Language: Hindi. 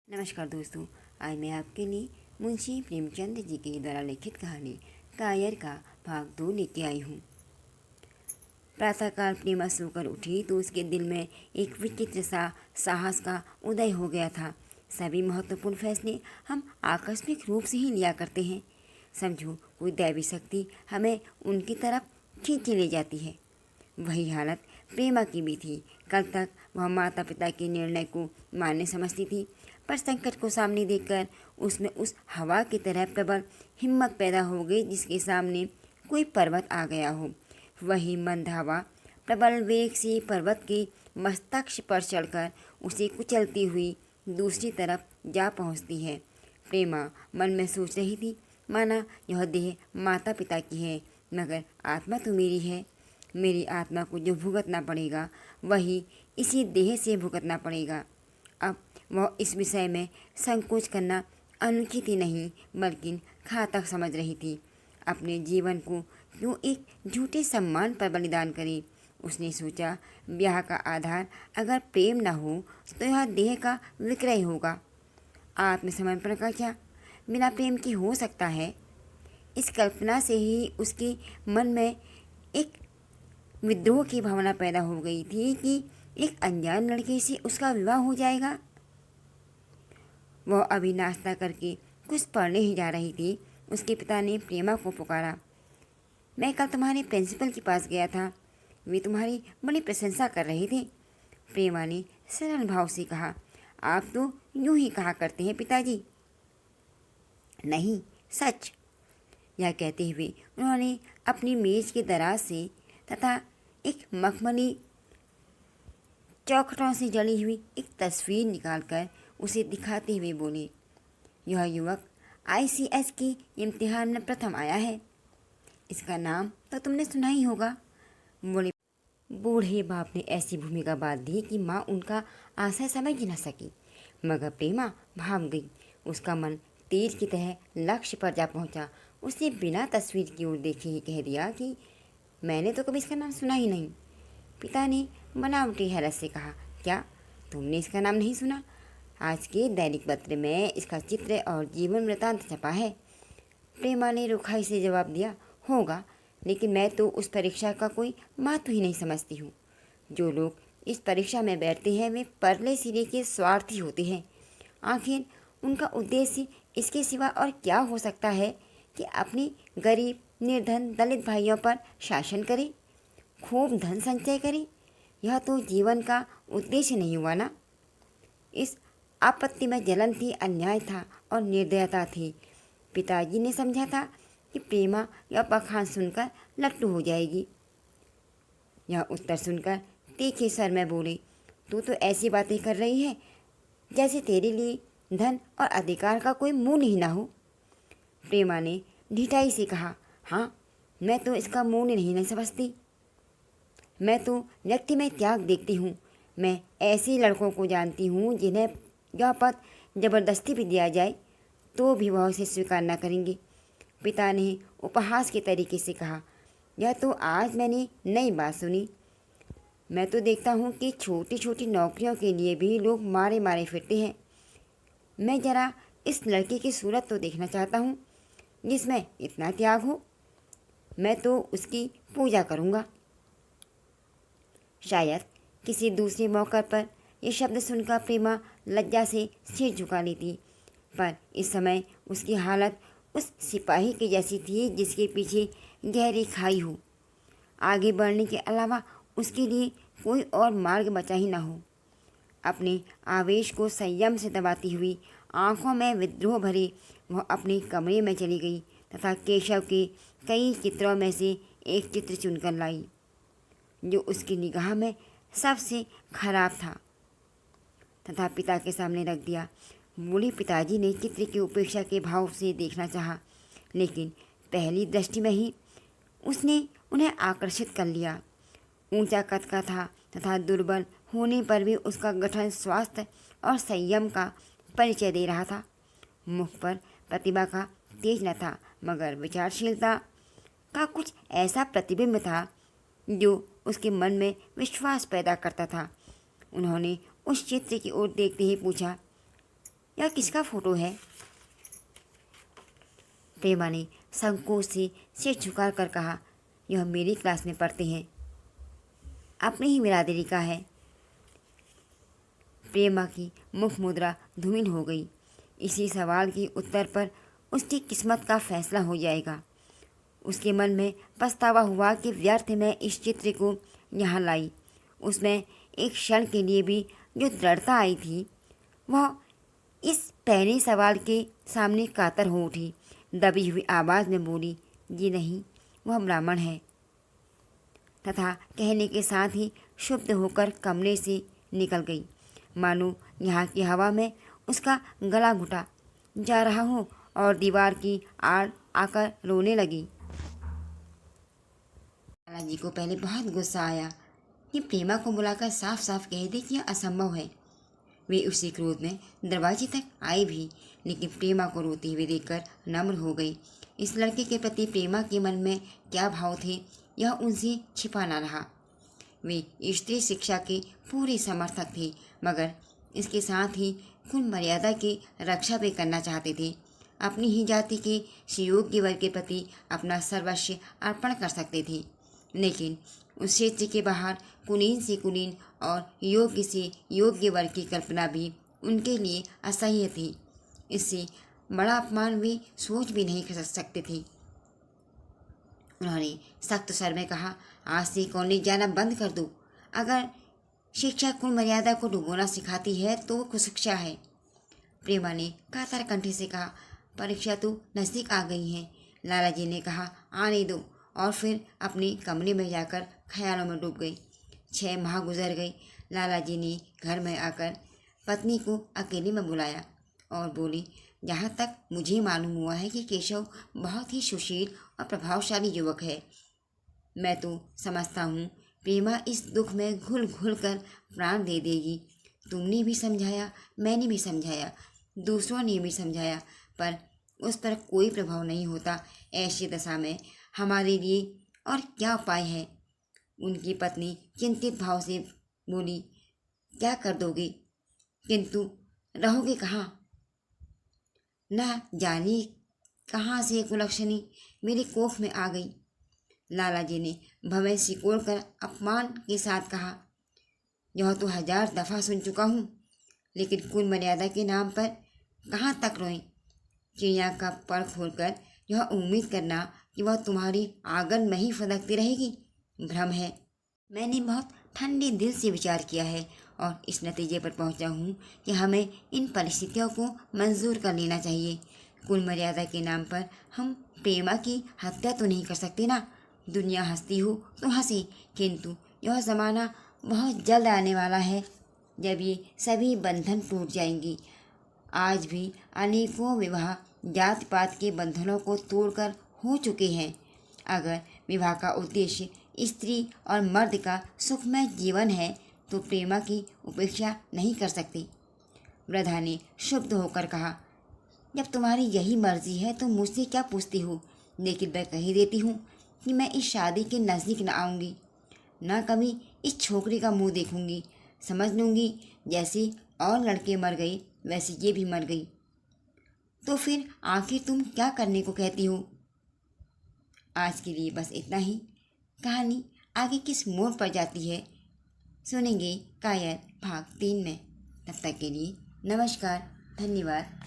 नमस्कार दोस्तों, आज मैं आपके लिए मुंशी प्रेमचंद जी के द्वारा लिखित कहानी कायर का भाग 2 लेके आई हूँ। प्रातःकाल प्रेमा सोकर उठी तो उसके दिल में एक विचित्र सा साहस का उदय हो गया था। सभी महत्वपूर्ण फैसले हम आकस्मिक रूप से ही लिया करते हैं। समझो, कोई दैवी शक्ति हमें उनकी तरफ खींच ले जाती है। वही हालत प्रेमा की भी थी। कल तक वह माता पिता के निर्णय को मान्य समझती थी, पर संकट को सामने देखकर उसमें उस हवा की तरह प्रबल हिम्मत पैदा हो गई जिसके सामने कोई पर्वत आ गया हो। वही मंद हवा प्रबल वेग से पर्वत के मस्तक पर चढ़कर उसे कुचलती हुई दूसरी तरफ जा पहुंचती है। प्रेमा मन में सोच रही थी, माना यह देह माता पिता की है, मगर आत्मा तो मेरी है। मेरी आत्मा को जो भुगतना पड़ेगा वही इसी देह से भुगतना पड़ेगा। अब वह इस विषय में संकोच करना अनुचित ही नहीं बल्कि घातक समझ रही थी। अपने जीवन को क्यों एक झूठे सम्मान पर बलिदान करे। उसने सोचा, ब्याह का आधार अगर प्रेम न हो तो यह देह का विक्रय होगा। आत्मसमर्पण का क्या बिना प्रेम के हो सकता है। इस कल्पना से ही उसके मन में एक विद्रोह की भावना पैदा हो गई थी कि एक अनजान लड़के से उसका विवाह हो जाएगा। वह अभी नाश्ता करके कुछ पढ़ने ही जा रही थी। उसके पिता ने प्रेमा को पुकारा। मैं कल तुम्हारे प्रिंसिपल के पास गया था, वे तुम्हारी बड़ी प्रशंसा कर रहे थे। प्रेमा ने सरल भाव से कहा। आप तो यूं ही कहा करते हैं पिताजी। नहीं, सच। यह कहते हुए उन्होंने अपनी मेज के दराज से तथा एक मखमली चौखटों से जड़ी हुई एक तस्वीर निकालकर उसे दिखाते हुए बोले, यह युवक ICS की इम्तिहान में प्रथम आया है। इसका नाम तो तुमने सुना ही होगा। बूढ़े बाप ने ऐसी भूमिका बांध दी कि माँ उनका आशय समझ ही न सकी, मगर प्रेमा भाग गई। उसका मन तीर की तरह लक्ष्य पर जा पहुँचा। उसने बिना तस्वीर की ओर देखे ही कह दिया कि मैंने तो कभी इसका नाम सुना ही नहीं। पिता ने बनावटी हैरत से कहा, क्या तुमने इसका नाम नहीं सुना? आज के दैनिक पत्र में इसका चित्र और जीवन वृतांत छपा है। प्रेमा ने रुखाई से जवाब दिया, होगा, लेकिन मैं तो उस परीक्षा का कोई महत्व ही नहीं समझती हूँ। जो लोग इस परीक्षा में बैठते हैं वे परले सिरे के स्वार्थी होते हैं। आखिर उनका उद्देश्य इसके सिवा और क्या हो सकता है कि अपनी गरीब निर्धन दलित भाइयों पर शासन करे, खूब धन संचय करे। यह तो जीवन का उद्देश्य नहीं हुआ ना। इस आपत्ति में जलन थी, अन्याय था और निर्दयता थी। पिताजी ने समझा था कि प्रेमा यह बखान सुनकर लट्टू हो जाएगी। यह उत्तर सुनकर तीखे स्वर में बोले, तू तो ऐसी बातें कर रही है जैसे तेरे लिए धन और अधिकार का कोई मूल्य ही ना हो। प्रेमा ने ढिठाई से कहा, हाँ, मैं तो इसका मूल्य नहीं समझती। मैं तो व्यक्ति में त्याग देखती हूँ। मैं ऐसे लड़कों को जानती हूँ जिन्हें यह पद जबरदस्ती भी दिया जाए तो भी वह उसे स्वीकार न करेंगे। पिता ने उपहास के तरीके से कहा, यह तो आज मैंने नई बात सुनी। मैं तो देखता हूँ कि छोटी छोटी नौकरियों के लिए भी लोग मारे मारे फिरते हैं। मैं जरा इस लड़के की सूरत तो देखना चाहता हूँ जिसमें इतना त्याग हो। मैं तो उसकी पूजा करूँगा। शायद किसी दूसरे मौके पर यह शब्द सुनकर प्रेमा लज्जा से सिर झुका लेती, पर इस समय उसकी हालत उस सिपाही की जैसी थी जिसके पीछे गहरी खाई हो। आगे बढ़ने के अलावा उसके लिए कोई और मार्ग बचा ही न हो। अपने आवेश को संयम से दबाती हुई आंखों में विद्रोह भरे वह अपने कमरे में चली गई तथा केशव के कई चित्रों में से एक चित्र चुनकर लाई जो उसकी निगाह में सबसे खराब था तथा पिता के सामने रख दिया। बूढ़े पिताजी ने चित्र की उपेक्षा के भाव से देखना चाहा, लेकिन पहली दृष्टि में ही उसने उन्हें आकर्षित कर लिया। ऊंचा कद का था तथा दुर्बल होने पर भी उसका गठन स्वास्थ्य और संयम का परिचय दे रहा था। मुख पर प्रतिभा का तेज न था, मगर विचारशीलता का कुछ ऐसा प्रतिबिंब था जो उसके मन में विश्वास पैदा करता था। उन्होंने उस चित्र की ओर देखते ही पूछा, यह भला किसका फोटो है? प्रेमा ने संकोच से सिर झुका कर कहा, यह मेरी क्लास में पढ़ते हैं, अपनी ही बिरादरी का है। प्रेमा की मुख मुद्रा धूमिल हो गई। इसी सवाल के उत्तर पर उसकी किस्मत का फैसला हो जाएगा। उसके मन में पछतावा हुआ कि व्यर्थ में इस चित्र को यहाँ लाई। उसमें एक क्षण के लिए भी जो दृढ़ता आई थी, वह इस पहले सवाल के सामने कातर हो उठी। दबी हुई आवाज़ में बोली, जी नहीं, वह ब्राह्मण है। तथा कहने के साथ ही शुद्ध होकर कमरे से निकल गई, मानो यहाँ की हवा में उसका गला घुटा जा रहा हो और दीवार की आड़ आकर रोने लगी। लाला जी को पहले बहुत गुस्सा आया कि प्रेमा को बुलाकर साफ साफ कह दे कि यह असंभव है। वे उसी क्रोध में दरवाजे तक आई भी, लेकिन प्रेमा को रोती हुए देखकर नम्र हो गई। इस लड़के के प्रति प्रेमा के मन में क्या भाव थे, यह उनसे छिपा न रहा। वे स्त्री शिक्षा के पूरे समर्थक थे, मगर इसके साथ ही कुल मर्यादा की रक्षा भी करना चाहते थे। अपनी ही जाति के सुयोग्य वर्ग के प्रति अपना सर्वस्व अर्पण कर सकते थे, लेकिन उस क्षेत्र के बाहर कुलीन से कुलीन और योग्य से योग्य वर्ग की कल्पना भी उनके लिए असह्य थी। इससे बड़ा अपमान वे सोच भी नहीं कर सकते थे। उन्होंने सख्त स्वर में कहा, आज से कॉलेज जाना बंद कर दो। अगर शिक्षा कुल मर्यादा को डुबोना सिखाती है तो वो कुशिक्षा है। प्रेमा ने कातर कंठे से कहा, परीक्षा तो नज़दीक आ गई है। लाला जी ने कहा, आने दो, और फिर अपने कमरे में जाकर ख्यालों में डूब गई। 6 माह गुजर गई। लाला जी ने घर में आकर पत्नी को अकेले में बुलाया और बोली, जहाँ तक मुझे मालूम हुआ है कि केशव बहुत ही सुशील और प्रभावशाली युवक है। मैं तो समझता हूँ प्रेमा इस दुख में घुल घुल कर प्राण दे देगी। तुमने भी समझाया, मैंने भी समझाया, दूसरों ने भी समझाया, पर उस पर कोई प्रभाव नहीं होता। ऐसी दशा में हमारे लिए और क्या उपाय है? उनकी पत्नी चिंतित भाव से बोली, क्या कर दोगे? किंतु रहोगे कहाँ? न जाने कहाँ से कुलक्षणी मेरे कोख में आ गई। लाला जी ने भवें सिकोड़ कर अपमान के साथ कहा, यह तो 1000 दफ़ा सुन चुका हूँ, लेकिन कुल मर्यादा के नाम पर कहाँ तक रोएं? चिड़िया का पर खोलकर यह उम्मीद करना कि वह तुम्हारी आंगन में ही फदकती रहेगी, भ्रम है। मैंने बहुत ठंडे दिल से विचार किया है और इस नतीजे पर पहुंचा हूँ कि हमें इन परिस्थितियों को मंजूर कर लेना चाहिए। कुल मर्यादा के नाम पर हम प्रेमा की हत्या तो नहीं कर सकते ना। दुनिया हंसती हो तो हंसे, किंतु यह ज़माना बहुत जल्द आने वाला है जब ये सभी बंधन टूट जाएंगी। आज भी अनेकों विवाह जात पात के बंधनों को तोड़कर हो चुके हैं। अगर विवाह का उद्देश्य स्त्री और मर्द का सुखमय जीवन है तो प्रेमा की उपेक्षा नहीं कर सकती। वृद्धा ने क्षुब्ध होकर कहा, जब तुम्हारी यही मर्जी है तो मुझसे क्या पूछती हो? लेकिन मैं कही देती हूँ कि मैं इस शादी के नज़दीक न आऊँगी, न कभी इस छोकरी का मुंह देखूँगी। समझ लूँगी जैसे और लड़के मर गए वैसे ये भी मर गई। तो फिर आखिर तुम क्या करने को कहती हो? आज के लिए बस इतना ही। कहानी आगे किस मोड़ पर जाती है सुनेंगे कायर भाग 3 में। तब तक के लिए नमस्कार, धन्यवाद।